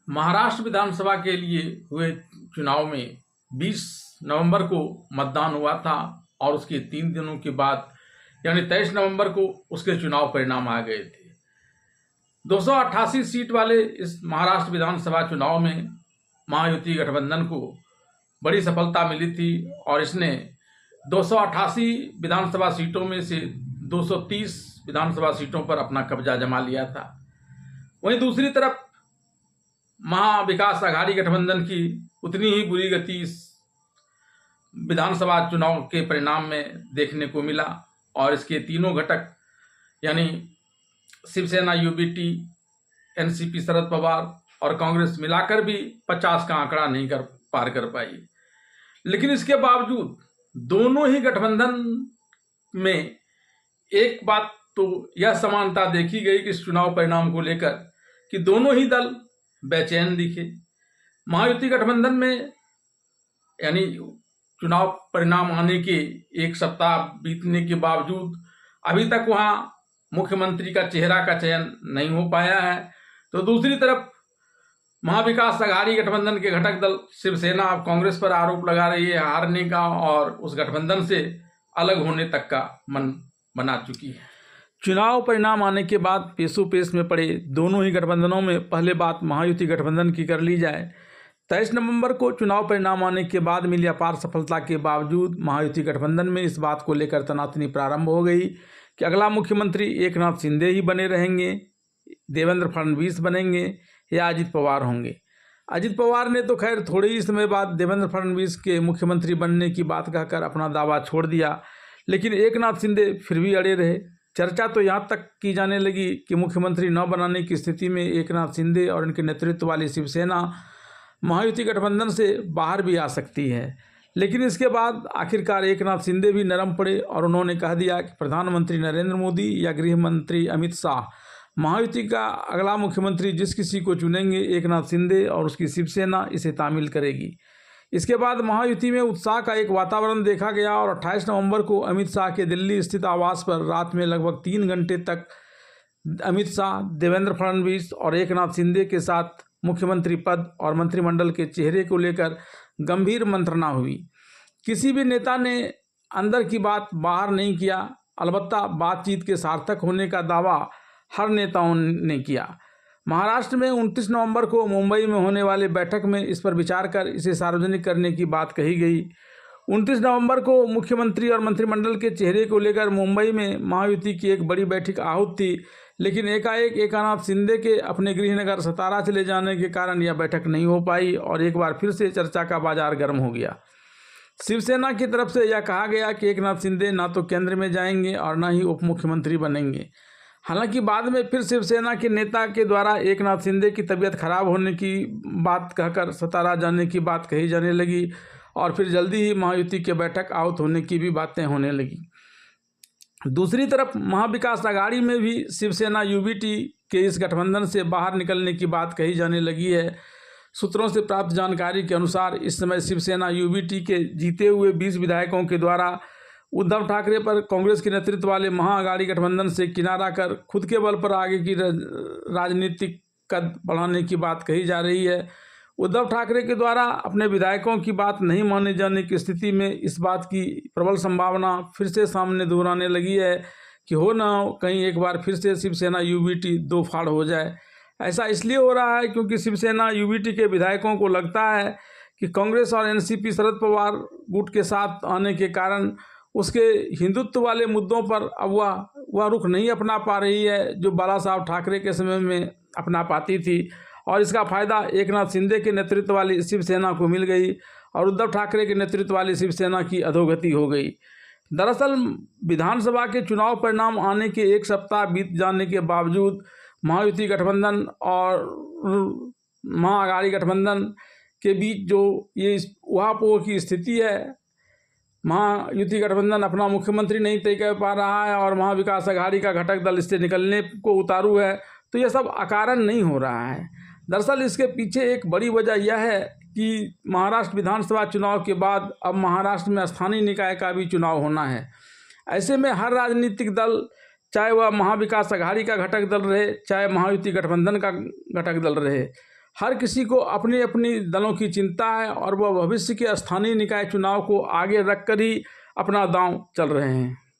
महाराष्ट्र विधानसभा के लिए हुए चुनाव में 20 नवंबर को मतदान हुआ था और उसके 3 दिनों के बाद यानी 23 नवंबर को उसके चुनाव परिणाम आ गए थे। 288 सीट वाले इस महाराष्ट्र विधानसभा चुनाव में महायुति गठबंधन को बड़ी सफलता मिली थी और इसने 288 विधानसभा सीटों में से 230 विधानसभा सीटों पर अपना कब्जा जमा लिया था। वहीं दूसरी तरफ महाविकास आघाड़ी गठबंधन की उतनी ही बुरी गति इस विधानसभा चुनाव के परिणाम में देखने को मिला और इसके तीनों घटक यानी शिवसेना, यूबीटी, एनसीपी शरद पवार और कांग्रेस मिलाकर भी 50 का आंकड़ा नहीं पार कर पाई। लेकिन इसके बावजूद दोनों ही गठबंधन में एक बात तो यह समानता देखी गई कि इस चुनाव परिणाम को लेकर कि दोनों ही दल बेचैन दिखे। महायुति गठबंधन में यानी चुनाव परिणाम आने के एक सप्ताह बीतने के बावजूद अभी तक वहां मुख्यमंत्री का चेहरा का चयन नहीं हो पाया है। तो दूसरी तरफ महाविकास आघाड़ी गठबंधन के घटक दल शिवसेना अब कांग्रेस पर आरोप लगा रही है हारने का और उस गठबंधन से अलग होने तक का मन बना चुकी है। चुनाव परिणाम आने के बाद पेशोपेश में पड़े दोनों ही गठबंधनों में पहले बात महायुति गठबंधन की कर ली जाए। 23 नवंबर को चुनाव परिणाम आने के बाद मिली अपार सफलता के बावजूद महायुति गठबंधन में इस बात को लेकर तनातनी प्रारंभ हो गई कि अगला मुख्यमंत्री एकनाथ शिंदे ही बने रहेंगे, देवेंद्र फडणवीस बनेंगे या अजित पवार होंगे। अजित पवार ने तो खैर थोड़े ही समय बाद देवेंद्र फडणवीस के मुख्यमंत्री बनने की बात कहकर अपना दावा छोड़ दिया, लेकिन एकनाथ शिंदे फिर भी अड़े रहे। चर्चा तो यहाँ तक की जाने लगी कि मुख्यमंत्री न बनाने की स्थिति में एकनाथ शिंदे और उनके नेतृत्व वाली शिवसेना महायुति गठबंधन से बाहर भी आ सकती है। लेकिन इसके बाद आखिरकार एकनाथ शिंदे भी नरम पड़े और उन्होंने कह दिया कि प्रधानमंत्री नरेंद्र मोदी या गृह मंत्री अमित शाह महायुति का अगला मुख्यमंत्री जिस किसी को चुनेंगे एकनाथ शिंदे और उसकी शिवसेना इसे तामील करेगी। इसके बाद महायुति में उत्साह का एक वातावरण देखा गया और 28 नवंबर को अमित शाह के दिल्ली स्थित आवास पर रात में लगभग 3 घंटे तक अमित शाह, देवेंद्र फडणवीस और एकनाथ शिंदे के साथ मुख्यमंत्री पद और मंत्रिमंडल के चेहरे को लेकर गंभीर मंत्रणा हुई। किसी भी नेता ने अंदर की बात बाहर नहीं किया, अलबत्ता बातचीत के सार्थक होने का दावा हर नेताओं ने किया। महाराष्ट्र में 29 नवंबर को मुंबई में होने वाले बैठक में इस पर विचार कर इसे सार्वजनिक करने की बात कही गई। 29 नवंबर को मुख्यमंत्री और मंत्रिमंडल के चेहरे को लेकर मुंबई में महायुति की एक बड़ी बैठक आहूत थी, लेकिन एकाएक एकनाथ शिंदे के अपने गृहनगर सतारा चले जाने के कारण यह बैठक नहीं हो पाई और एक बार फिर से चर्चा का बाजार गर्म हो गया। शिवसेना की तरफ से यह कहा गया कि एकनाथ शिंदे ना तो केंद्र में जाएंगे और न ही उप मुख्यमंत्री बनेंगे। हालांकि बाद में फिर शिवसेना के नेता के द्वारा एकनाथ शिंदे की तबीयत खराब होने की बात कहकर सतारा जाने की बात कही जाने लगी और फिर जल्दी ही महायुति के बैठक आहूत होने की भी बातें होने लगी। दूसरी तरफ महाविकास आघाड़ी में भी शिवसेना यूबीटी के इस गठबंधन से बाहर निकलने की बात कही जाने लगी है। सूत्रों से प्राप्त जानकारी के अनुसार इस समय शिवसेना यूबीटी के जीते हुए 20 विधायकों के द्वारा उद्धव ठाकरे पर कांग्रेस के नेतृत्व वाले महाअघाड़ी गठबंधन से किनारा कर खुद के बल पर आगे की राजनीतिक कद बढ़ाने की बात कही जा रही है। उद्धव ठाकरे के द्वारा अपने विधायकों की बात नहीं माने जाने की स्थिति में इस बात की प्रबल संभावना फिर से सामने दोहराने लगी है कि हो न हो कहीं एक बार फिर से शिवसेना यूबीटी दो फाड़ हो जाए। ऐसा इसलिए हो रहा है क्योंकि शिवसेना यूबीटी के विधायकों को लगता है कि कांग्रेस और एनसीपी शरद पवार गुट के साथ आने के कारण उसके हिंदुत्व वाले मुद्दों पर अब वह रुख नहीं अपना पा रही है जो बाला साहब ठाकरे के समय में अपना पाती थी और इसका फायदा एकनाथ शिंदे के नेतृत्व वाली शिवसेना को मिल गई और उद्धव ठाकरे के नेतृत्व वाली शिवसेना की अधोगति हो गई। दरअसल विधानसभा के चुनाव परिणाम आने के एक सप्ताह बीत जाने के बावजूद महायुति गठबंधन और महाअघाड़ी गठबंधन के बीच जो ये उहापोह की स्थिति है, महायुति गठबंधन अपना मुख्यमंत्री नहीं तय कर पा रहा है और महाविकास आघाड़ी का घटक दल इससे निकलने को उतारू है, तो यह सब अकारण नहीं हो रहा है। दरअसल इसके पीछे एक बड़ी वजह यह है कि महाराष्ट्र विधानसभा चुनाव के बाद अब महाराष्ट्र में स्थानीय निकाय का भी चुनाव होना है। ऐसे में हर राजनीतिक दल, चाहे वह महाविकास आघाड़ी का घटक दल रहे चाहे महायुति गठबंधन का घटक दल रहे, हर किसी को अपनी अपनी दलों की चिंता है और वह भविष्य के स्थानीय निकाय चुनाव को आगे रखकर ही अपना दांव चल रहे हैं।